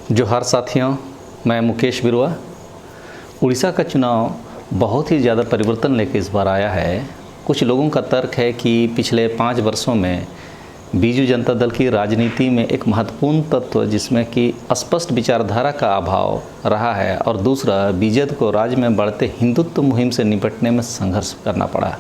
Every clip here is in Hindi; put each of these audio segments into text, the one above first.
जोहार साथियों, मैं मुकेश बिरुआ। उड़ीसा का चुनाव बहुत ही ज़्यादा परिवर्तन लेकर इस बार आया है। कुछ लोगों का तर्क है कि पिछले 5 वर्षों में बीजू जनता दल की राजनीति में एक महत्वपूर्ण तत्व जिसमें कि स्पष्ट विचारधारा का अभाव रहा है, और दूसरा बीजेपी को राज्य में बढ़ते हिंदुत्व मुहिम से निपटने में संघर्ष करना पड़ा।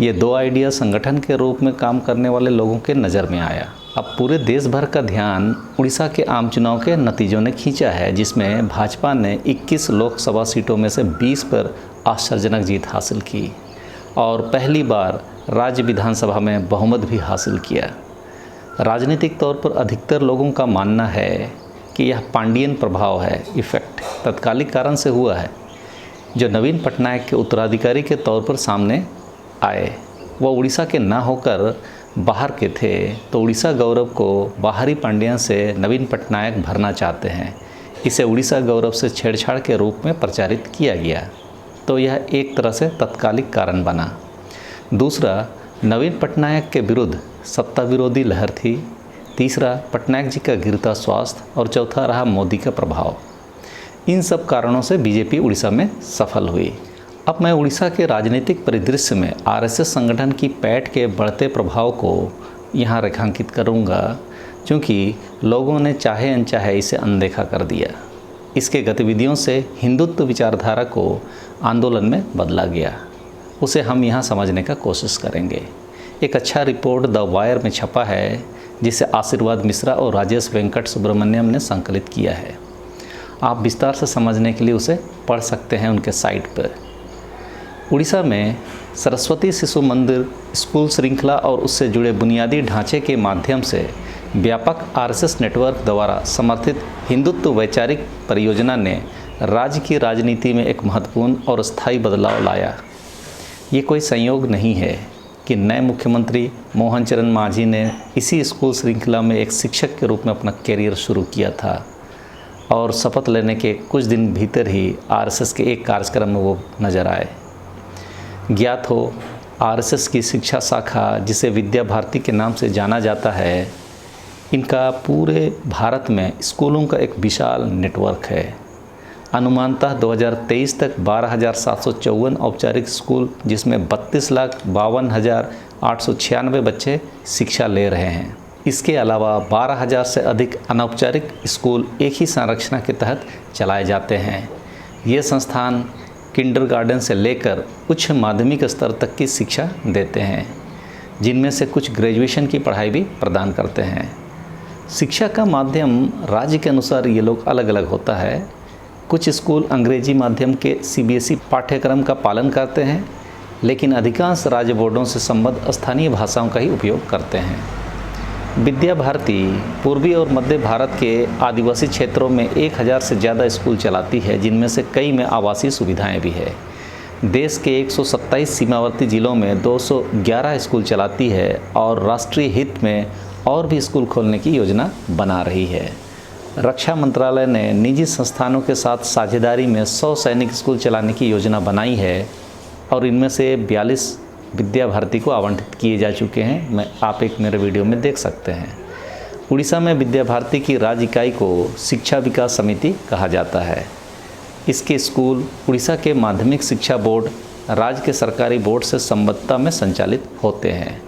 ये दो आइडिया संगठन के रूप में काम करने वाले लोगों के नज़र में आया। अब पूरे देश भर का ध्यान उड़ीसा के आम चुनाव के नतीजों ने खींचा है, जिसमें भाजपा ने 21 लोकसभा सीटों में से 20 पर आश्चर्यजनक जीत हासिल की और पहली बार राज्य विधानसभा में बहुमत भी हासिल किया। राजनीतिक तौर पर अधिकतर लोगों का मानना है कि यह पांडियन प्रभाव है, इफेक्ट तत्कालिक कारण से हुआ है। जो नवीन पटनायक के उत्तराधिकारी के तौर पर सामने आए, वह उड़ीसा के ना होकर बाहर के थे, तो उड़ीसा गौरव को बाहरी पांड्यन से नवीन पटनायक भरना चाहते हैं। इसे उड़ीसा गौरव से छेड़छाड़ के रूप में प्रचारित किया गया, तो यह एक तरह से तत्कालिक कारण बना। दूसरा, नवीन पटनायक के विरुद्ध सत्ता विरोधी लहर थी। तीसरा, पटनायक जी का गिरता स्वास्थ्य, और चौथा रहा मोदी का प्रभाव। इन सब कारणों से बीजेपी उड़ीसा में सफल हुई। अब मैं उड़ीसा के राजनीतिक परिदृश्य में आरएसएस संगठन की पैठ के बढ़ते प्रभाव को यहाँ रेखांकित करूँगा, क्योंकि लोगों ने चाहे अनचाहे इसे अनदेखा कर दिया। इसके गतिविधियों से हिंदुत्व विचारधारा को आंदोलन में बदला गया। उसे हम यहाँ समझने का कोशिश करेंगे। एक अच्छा रिपोर्ट द वायर में छपा है, जिसे आशीर्वाद मिश्रा और राजेश वेंकट सुब्रमण्यम ने संकलित किया है। आप विस्तार से समझने के लिए उसे पढ़ सकते हैं उनके साइट पर। उड़ीसा में सरस्वती शिशु मंदिर स्कूल श्रृंखला और उससे जुड़े बुनियादी ढांचे के माध्यम से व्यापक आरएसएस नेटवर्क द्वारा समर्थित हिंदुत्व वैचारिक परियोजना ने राज्य की राजनीति में एक महत्वपूर्ण और स्थायी बदलाव लाया। ये कोई संयोग नहीं है कि नए मुख्यमंत्री मोहन चरण मांझी ने इसी स्कूल श्रृंखला में एक शिक्षक के रूप में अपना कैरियर शुरू किया था, और शपथ लेने के कुछ दिन भीतर ही आरएसएस के एक कार्यक्रम में वो नजर आए। ज्ञात हो, आरएसएस की शिक्षा शाखा, जिसे विद्या भारती के नाम से जाना जाता है, इनका पूरे भारत में स्कूलों का एक विशाल नेटवर्क है। अनुमानतः 2023 तक 12,754 औपचारिक स्कूल, जिसमें 32,52,896 बच्चे शिक्षा ले रहे हैं। इसके अलावा 12,000 से अधिक अनौपचारिक स्कूल एक ही संरचना के तहत चलाए जाते हैं। ये संस्थान किंडरगार्टन से लेकर उच्च माध्यमिक स्तर तक की शिक्षा देते हैं, जिनमें से कुछ ग्रेजुएशन की पढ़ाई भी प्रदान करते हैं। शिक्षा का माध्यम राज्य के अनुसार ये लोग अलग अलग होता है। कुछ स्कूल अंग्रेजी माध्यम के सीबीएसई पाठ्यक्रम का पालन करते हैं, लेकिन अधिकांश राज्य बोर्डों से संबद्ध स्थानीय भाषाओं का ही उपयोग करते हैं। विद्या भारती पूर्वी और मध्य भारत के आदिवासी क्षेत्रों में 1,000 से ज़्यादा स्कूल चलाती है, जिनमें से कई में आवासीय सुविधाएं भी है। देश के 127 सीमावर्ती जिलों में 211 स्कूल चलाती है, और राष्ट्रीय हित में और भी स्कूल खोलने की योजना बना रही है। रक्षा मंत्रालय ने निजी संस्थानों के साथ साझेदारी में 100 सैनिक स्कूल चलाने की योजना बनाई है, और इनमें से 42 विद्या भारती को आवंटित किए जा चुके हैं। आप एक मेरे वीडियो में देख सकते हैं। उड़ीसा में विद्या भारती की राज्य इकाई को शिक्षा विकास समिति कहा जाता है। इसके स्कूल उड़ीसा के माध्यमिक शिक्षा बोर्ड, राज्य के सरकारी बोर्ड से संबद्धता में संचालित होते हैं,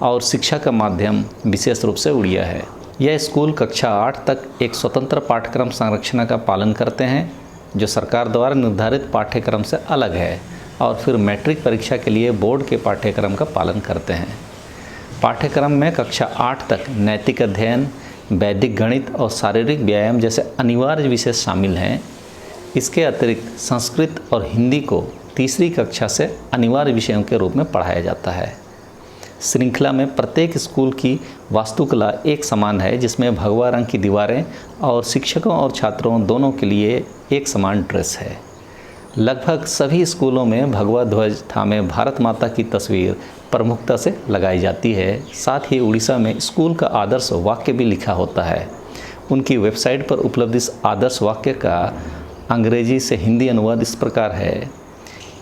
और शिक्षा का माध्यम विशेष रूप से उड़िया है। यह स्कूल कक्षा 8 तक एक स्वतंत्र पाठ्यक्रम संरचना का पालन करते हैं, जो सरकार द्वारा निर्धारित पाठ्यक्रम से अलग है, और फिर मैट्रिक परीक्षा के लिए बोर्ड के पाठ्यक्रम का पालन करते हैं। पाठ्यक्रम में कक्षा 8 तक नैतिक अध्ययन, वैदिक गणित और शारीरिक व्यायाम जैसे अनिवार्य विषय शामिल हैं। इसके अतिरिक्त संस्कृत और हिंदी को तीसरी कक्षा से अनिवार्य विषयों के रूप में पढ़ाया जाता है। श्रृंखला में प्रत्येक स्कूल की वास्तुकला एक समान है, जिसमें भगवा रंग की दीवारें और शिक्षकों और छात्रों दोनों के लिए एक समान ड्रेस है। लगभग सभी स्कूलों में भगवा ध्वज थामे भारत माता की तस्वीर प्रमुखता से लगाई जाती है। साथ ही उड़ीसा में स्कूल का आदर्श वाक्य भी लिखा होता है। उनकी वेबसाइट पर उपलब्ध इस आदर्श वाक्य का अंग्रेजी से हिंदी अनुवाद इस प्रकार है: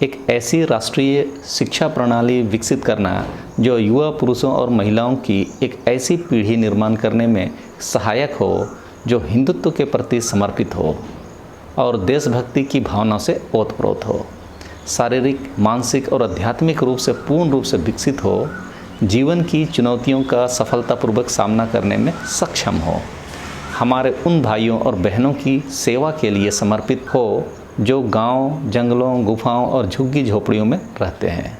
एक ऐसी राष्ट्रीय शिक्षा प्रणाली विकसित करना जो युवा पुरुषों और महिलाओं की एक ऐसी पीढ़ी निर्माण करने में सहायक हो जो हिंदुत्व के प्रति समर्पित हो और देशभक्ति की भावना से ओतप्रोत हो, शारीरिक, मानसिक और आध्यात्मिक रूप से पूर्ण रूप से विकसित हो, जीवन की चुनौतियों का सफलतापूर्वक सामना करने में सक्षम हो, हमारे उन भाइयों और बहनों की सेवा के लिए समर्पित हो जो गांव, जंगलों, गुफाओं और झुग्गी झोपड़ियों में रहते हैं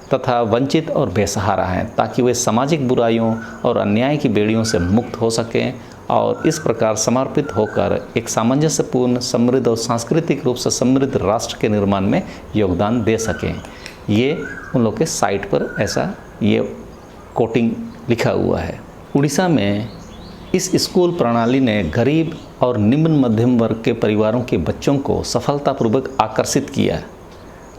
तथा वंचित और बेसहारा हैं, ताकि वे सामाजिक बुराइयों और अन्याय की बेड़ियों से मुक्त हो सकें और इस प्रकार समर्पित होकर एक सामंजस्यपूर्ण, समृद्ध और सांस्कृतिक रूप से समृद्ध राष्ट्र के निर्माण में योगदान दे सकें। ये उन लोग के साइट पर ऐसा ये कोटिंग लिखा हुआ है। उड़ीसा में इस स्कूल प्रणाली ने गरीब और निम्न मध्यम वर्ग के परिवारों के बच्चों को सफलतापूर्वक आकर्षित किया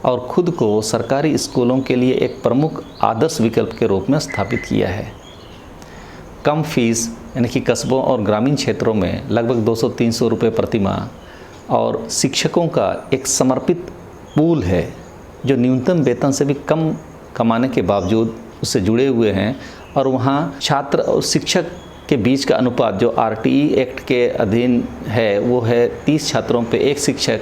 और खुद को सरकारी स्कूलों के लिए एक प्रमुख आदर्श विकल्प के रूप में स्थापित किया है। कम फीस यानी कि कस्बों और ग्रामीण क्षेत्रों में लगभग 200-300 रुपये प्रति माह और शिक्षकों का एक समर्पित पूल है जो न्यूनतम वेतन से भी कम कमाने के बावजूद उससे जुड़े हुए हैं, और वहाँ छात्र और शिक्षक के बीच का अनुपात जो आरटीई एक्ट के अधीन है वो है 30 छात्रों पे एक शिक्षक,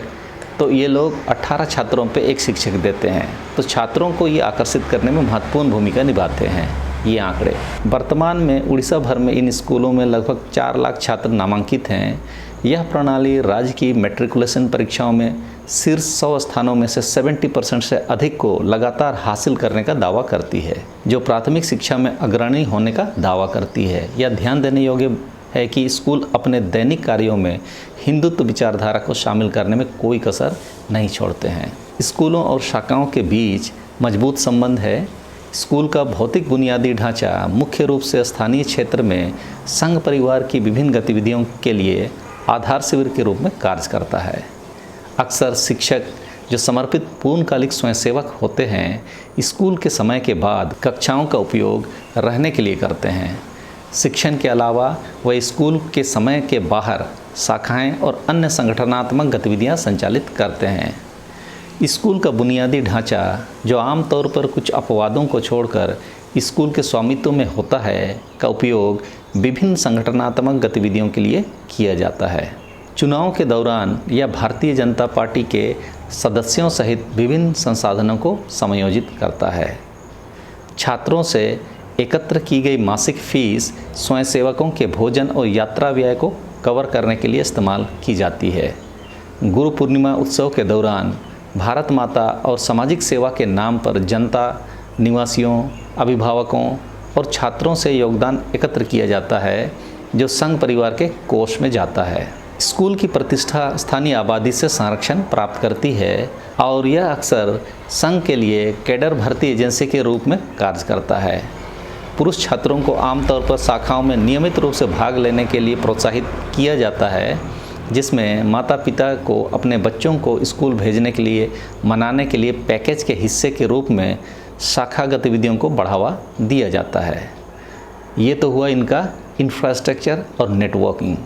तो ये लोग 18 छात्रों पे एक शिक्षक देते हैं। तो छात्रों को ये आकर्षित करने में महत्वपूर्ण भूमिका निभाते हैं ये आंकड़े। वर्तमान में उड़ीसा भर में इन स्कूलों में लगभग 4 लाख छात्र नामांकित हैं। यह प्रणाली राज्य की मैट्रिकुलेशन परीक्षाओं में शीर्ष 100 स्थानों में से 70% से अधिक को लगातार हासिल करने का दावा करती है, जो प्राथमिक शिक्षा में अग्रणी होने का दावा करती है। यह ध्यान देने योग्य है कि स्कूल अपने दैनिक कार्यों में हिंदुत्व विचारधारा को शामिल करने में कोई कसर नहीं छोड़ते हैं। स्कूलों और शाखाओं के बीच मजबूत संबंध है। स्कूल का भौतिक बुनियादी ढांचा मुख्य रूप से स्थानीय क्षेत्र में संघ परिवार की विभिन्न गतिविधियों के लिए आधार शिविर के रूप में कार्य करता है। अक्सर शिक्षक जो समर्पित पूर्णकालिक स्वयंसेवक होते हैं, स्कूल के समय के बाद कक्षाओं का उपयोग रहने के लिए करते हैं। शिक्षण के अलावा वह स्कूल के समय के बाहर शाखाएं और अन्य संगठनात्मक गतिविधियां संचालित करते हैं। स्कूल का बुनियादी ढांचा जो आमतौर पर कुछ अपवादों को छोड़कर स्कूल के स्वामित्व में होता है, का उपयोग विभिन्न संगठनात्मक गतिविधियों के लिए किया जाता है। चुनाव के दौरान यह भारतीय जनता पार्टी के सदस्यों सहित विभिन्न संसाधनों को समायोजित करता है। छात्रों से एकत्र की गई मासिक फीस स्वयंसेवकों के भोजन और यात्रा व्यय को कवर करने के लिए इस्तेमाल की जाती है। गुरु पूर्णिमा उत्सव के दौरान भारत माता और सामाजिक सेवा के नाम पर जनता, निवासियों, अभिभावकों और छात्रों से योगदान एकत्र किया जाता है, जो संघ परिवार के कोष में जाता है। स्कूल की प्रतिष्ठा स्थानीय आबादी से संरक्षण प्राप्त करती है और यह अक्सर संघ के लिए कैडर भर्ती एजेंसी के रूप में कार्य करता है। पुरुष छात्रों को आमतौर पर शाखाओं में नियमित रूप से भाग लेने के लिए प्रोत्साहित किया जाता है, जिसमें माता पिता को अपने बच्चों को स्कूल भेजने के लिए मनाने के लिए पैकेज के हिस्से के रूप में शाखा गतिविधियों को बढ़ावा दिया जाता है। ये तो हुआ इनका इंफ्रास्ट्रक्चर और नेटवर्किंग।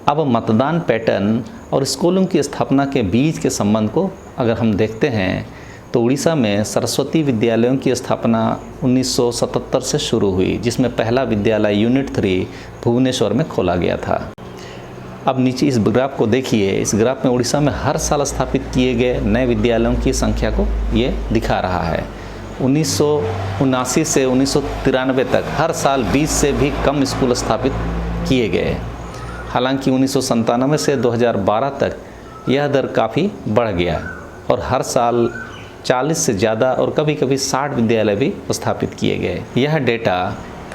अब मतदान पैटर्न और स्कूलों की स्थापना के बीच के संबंध को अगर हम देखते हैं तो उड़ीसा में सरस्वती विद्यालयों की स्थापना 1977 से शुरू हुई, जिसमें पहला विद्यालय यूनिट 3 भुवनेश्वर में खोला गया था। अब नीचे इस ग्राफ को देखिए। इस ग्राफ में उड़ीसा में हर साल स्थापित किए गए नए विद्यालयों की संख्या को ये दिखा रहा है। 1979 से 1993 तक हर साल 20 से भी कम स्कूल स्थापित किए गए। हालांकि 1997 से 2012 तक यह दर काफ़ी बढ़ गया और हर साल 40 से ज़्यादा और कभी कभी 60 विद्यालय भी स्थापित किए गए। यह डेटा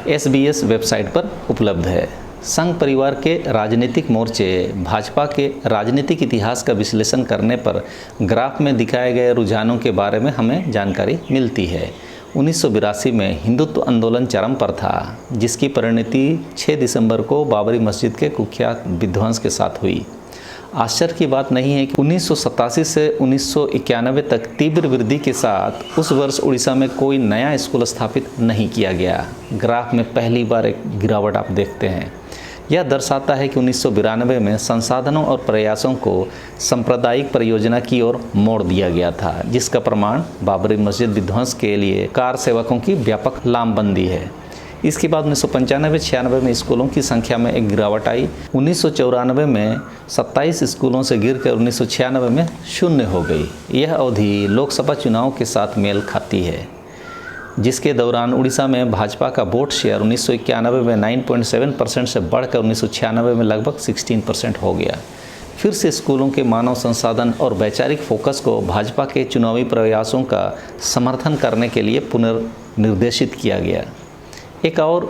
SBS वेबसाइट पर उपलब्ध है। संघ परिवार के राजनीतिक मोर्चे भाजपा के राजनीतिक इतिहास का विश्लेषण करने पर ग्राफ में दिखाए गए रुझानों के बारे में हमें जानकारी मिलती है। 1982 में हिंदुत्व आंदोलन चरम पर था, जिसकी परिणति 6 दिसंबर को बाबरी मस्जिद के कुख्यात विध्वंस के साथ हुई। आश्चर्य की बात नहीं है कि 1987 से 1991 तक तीव्र वृद्धि के साथ उस वर्ष उड़ीसा में कोई नया स्कूल स्थापित नहीं किया गया। ग्राफ में पहली बार एक गिरावट आप देखते हैं। यह दर्शाता है कि 1992 में संसाधनों और प्रयासों को सांप्रदायिक परियोजना की ओर मोड़ दिया गया था, जिसका प्रमाण बाबरी मस्जिद विध्वंस के लिए कार सेवकों की व्यापक लामबंदी है। इसके बाद 1995-96 में स्कूलों की संख्या में एक गिरावट आई। 1994 में 27 स्कूलों से गिरकर 1996 में 0 हो गई। यह अवधि लोकसभा चुनाव के साथ मेल खाती है, जिसके दौरान उड़ीसा में भाजपा का वोट शेयर 1991 में 9.7% से बढ़कर 1996 में लगभग 16% हो गया। फिर से स्कूलों के मानव संसाधन और वैचारिक फोकस को भाजपा के चुनावी प्रयासों का समर्थन करने के लिए पुनर्निर्देशित किया गया। एक और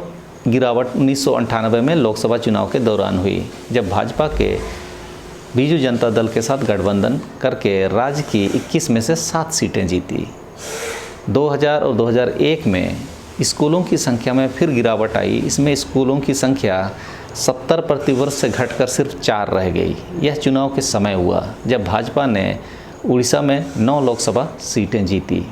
गिरावट 1998 में लोकसभा चुनाव के दौरान हुई, जब भाजपा के बीजू जनता दल के साथ गठबंधन करके राज्य की 21 में से 7 सीटें जीती। 2000 और 2001 में स्कूलों की संख्या में फिर गिरावट आई। इसमें स्कूलों की संख्या 70 प्रतिवर्ष से घटकर सिर्फ 4 रह गई। यह चुनाव के समय हुआ जब भाजपा ने उड़ीसा में 9 लोकसभा सीटें जीती।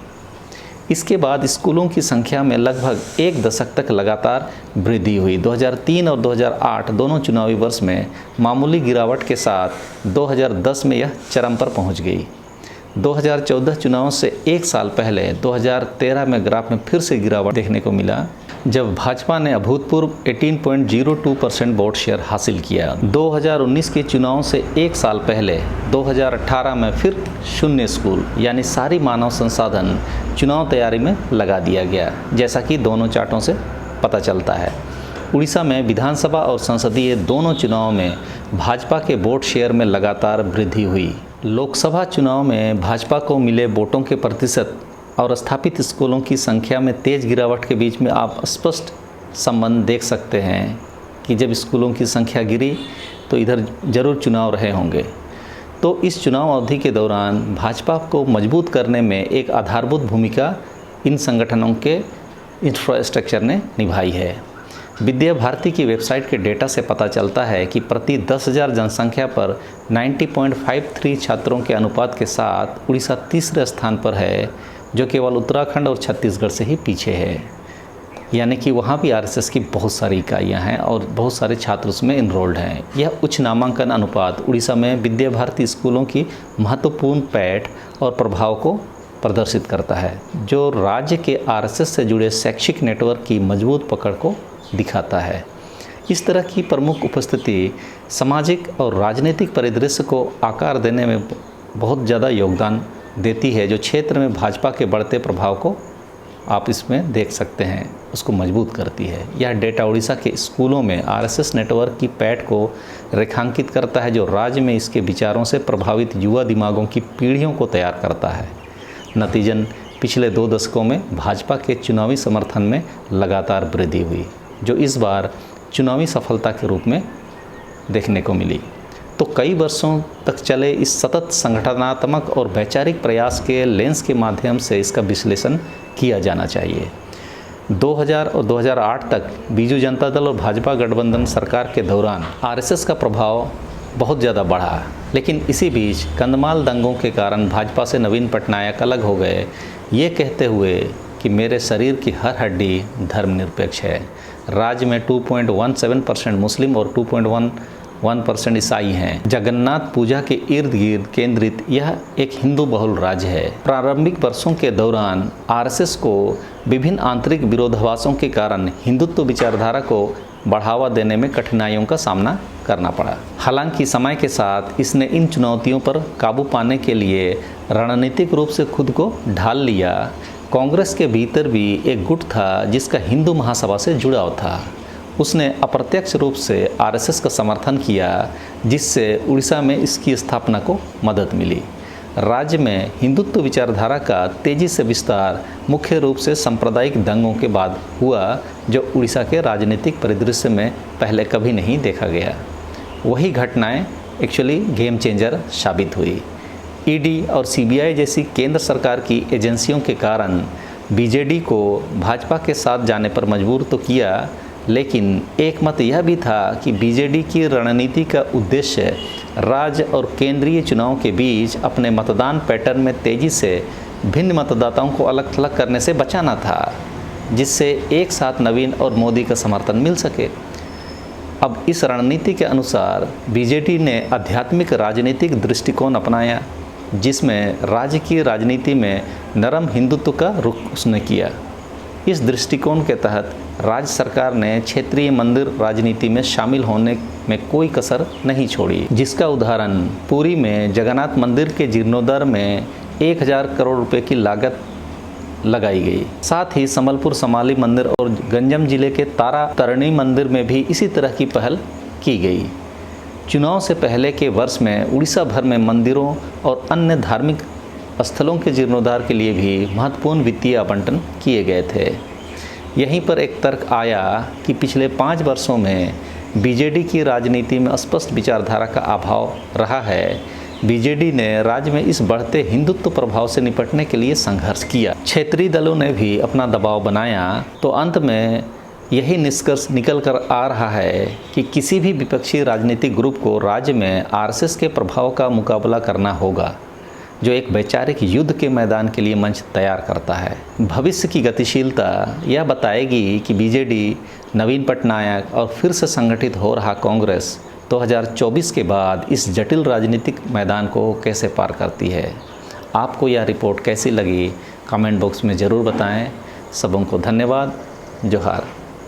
इसके बाद स्कूलों की संख्या में लगभग एक दशक तक लगातार वृद्धि हुई। 2003 और 2008 दोनों चुनावी वर्ष में मामूली गिरावट के साथ 2010 में यह चरम पर पहुंच गई। 2014 चुनाव से एक साल पहले 2013 में ग्राफ में फिर से गिरावट देखने को मिला, जब भाजपा ने अभूतपूर्व 18.02% वोट शेयर हासिल किया। 2019 के चुनाव से एक साल पहले 2018 में फिर 0 स्कूल यानी सारी मानव संसाधन चुनाव तैयारी में लगा दिया गया, जैसा कि दोनों चार्टों से पता चलता है। उड़ीसा में विधानसभा और संसदीय दोनों चुनाव में भाजपा के वोट शेयर में लगातार वृद्धि हुई। लोकसभा चुनाव में भाजपा को मिले वोटों के प्रतिशत और स्थापित स्कूलों की संख्या में तेज गिरावट के बीच में आप स्पष्ट संबंध देख सकते हैं कि जब स्कूलों की संख्या गिरी तो इधर जरूर चुनाव रहे होंगे। तो इस चुनाव अवधि के दौरान भाजपा को मजबूत करने में एक आधारभूत भूमिका इन संगठनों के इंफ्रास्ट्रक्चर ने निभाई है। विद्या भारती की वेबसाइट के डेटा से पता चलता है कि प्रति 10,000 जनसंख्या पर 90.53 छात्रों के अनुपात के साथ उड़ीसा तीसरे स्थान पर है, जो केवल उत्तराखंड और छत्तीसगढ़ से ही पीछे है। यानी कि वहाँ भी आरएसएस की बहुत सारी इकाइयाँ हैं और बहुत सारे छात्र उसमें इनरोल्ड हैं। यह उच्च नामांकन अनुपात उड़ीसा में विद्या भारती स्कूलों की महत्वपूर्ण पैठ और प्रभाव को प्रदर्शित करता है, जो राज्य के आरएसएस से जुड़े शैक्षिक नेटवर्क की मजबूत पकड़ को दिखाता है। इस तरह की प्रमुख उपस्थिति सामाजिक और राजनीतिक परिदृश्य को आकार देने में बहुत ज़्यादा योगदान देती है, जो क्षेत्र में भाजपा के बढ़ते प्रभाव को आप इसमें देख सकते हैं, उसको मजबूत करती है। यह डेटा उड़ीसा के स्कूलों में आरएसएस नेटवर्क की पैठ को रेखांकित करता है, जो राज्य में इसके विचारों से प्रभावित युवा दिमागों की पीढ़ियों को तैयार करता है। नतीजन पिछले 2 दशकों में भाजपा के चुनावी समर्थन में लगातार वृद्धि हुई, जो इस बार चुनावी सफलता के रूप में देखने को मिली। तो कई वर्षों तक चले इस सतत संगठनात्मक और वैचारिक प्रयास के लेंस के माध्यम से इसका विश्लेषण किया जाना चाहिए। 2000 और 2008 तक बीजू जनता दल और भाजपा गठबंधन सरकार के दौरान आरएसएस का प्रभाव बहुत ज़्यादा बढ़ा, लेकिन इसी बीच कंधमाल दंगों के कारण भाजपा से नवीन पटनायक अलग हो गए, ये कहते हुए कि मेरे शरीर की हर हड्डी धर्मनिरपेक्ष है। राज्य में 2.17% मुस्लिम और 2.11% ईसाई हैं। जगन्नाथ पूजा के इर्द गिर्द केंद्रित यह एक हिंदू बहुल राज्य है। प्रारंभिक वर्षों के दौरान आरएसएस को विभिन्न आंतरिक विरोधाभासों के कारण हिंदुत्व विचारधारा को बढ़ावा देने में कठिनाइयों का सामना करना पड़ा। हालांकि समय के साथ इसने इन चुनौतियों पर काबू पाने के लिए रणनीतिक रूप से खुद को ढाल लिया। कांग्रेस के भीतर भी एक गुट था जिसका हिंदू महासभा से जुड़ाव था। उसने अप्रत्यक्ष रूप से आरएसएस का समर्थन किया, जिससे उड़ीसा में इसकी स्थापना को मदद मिली। राज्य में हिंदुत्व विचारधारा का तेजी से विस्तार मुख्य रूप से सांप्रदायिक दंगों के बाद हुआ, जो उड़ीसा के राजनीतिक परिदृश्य में पहले कभी नहीं देखा गया। वही घटनाएं एक्चुअली गेम चेंजर साबित हुई। ईडी और सीबीआई जैसी केंद्र सरकार की एजेंसियों के कारण बीजेडी को भाजपा के साथ जाने पर मजबूर तो किया, लेकिन एक मत यह भी था कि बीजेडी की रणनीति का उद्देश्य राज्य और केंद्रीय चुनाव के बीच अपने मतदान पैटर्न में तेजी से भिन्न मतदाताओं को अलग थलग करने से बचाना था, जिससे एक साथ नवीन और मोदी का समर्थन मिल सके। अब इस रणनीति के अनुसार बीजेडी ने आध्यात्मिक राजनीतिक दृष्टिकोण अपनाया, जिसमें राज्य की राजनीति में नरम हिंदुत्व का रुख उसने किया। इस दृष्टिकोण के तहत राज्य सरकार ने क्षेत्रीय मंदिर राजनीति में शामिल होने में कोई कसर नहीं छोड़ी, जिसका उदाहरण पुरी में जगन्नाथ मंदिर के जीर्णोद्धार में 1000 करोड़ रुपए की लागत लगाई गई। साथ ही संबलपुर समाली मंदिर और गंजम जिले के तारा तारिणी मंदिर में भी इसी तरह की पहल की गई। चुनाव से पहले के वर्ष में उड़ीसा भर में मंदिरों और अन्य धार्मिक स्थलों के जीर्णोद्धार के लिए भी महत्वपूर्ण वित्तीय आवंटन किए गए थे। यहीं पर एक तर्क आया कि पिछले 5 वर्षों में बीजेडी की राजनीति में स्पष्ट विचारधारा का अभाव रहा है। बीजेडी ने राज्य में इस बढ़ते हिंदुत्व प्रभाव से निपटने के लिए संघर्ष किया। क्षेत्रीय दलों ने भी अपना दबाव बनाया, तो अंत में यही निष्कर्ष निकल कर आ रहा है कि किसी भी विपक्षी राजनीतिक ग्रुप को राज्य में आरएसएस के प्रभाव का मुकाबला करना होगा, जो एक वैचारिक युद्ध के मैदान के लिए मंच तैयार करता है। भविष्य की गतिशीलता यह बताएगी कि बीजेडी, नवीन पटनायक और फिर से संगठित हो रहा कांग्रेस 2024 के बाद इस जटिल राजनीतिक मैदान को कैसे पार करती है। आपको यह रिपोर्ट कैसी लगी, कमेंट बॉक्स में ज़रूर बताएं। सबों को धन्यवाद। जोहार।